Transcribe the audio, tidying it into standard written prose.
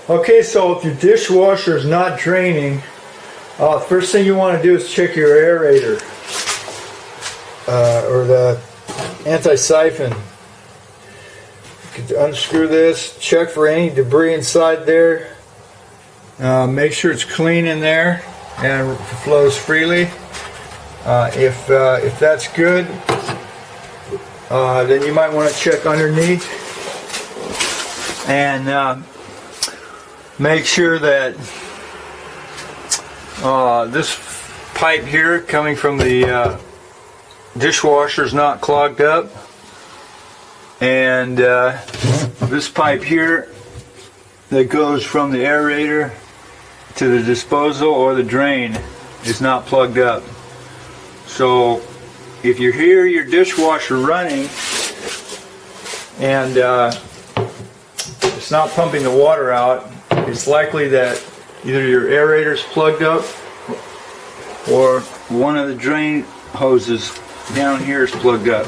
Okay, so if your dishwasher is not draining, first thing you want to do is check your aerator or the anti-siphon. You can unscrew this, check for any debris inside there. Make sure it's clean in there and flows freely. If that's good, then you might want to check underneath and make sure that this pipe here coming from the dishwasher is not clogged up, and this pipe here that goes from the aerator to the disposal or the drain is not plugged up. So if you hear your dishwasher running and it's not pumping the water out, it's likely that either your aerator is plugged up or one of the drain hoses down here is plugged up.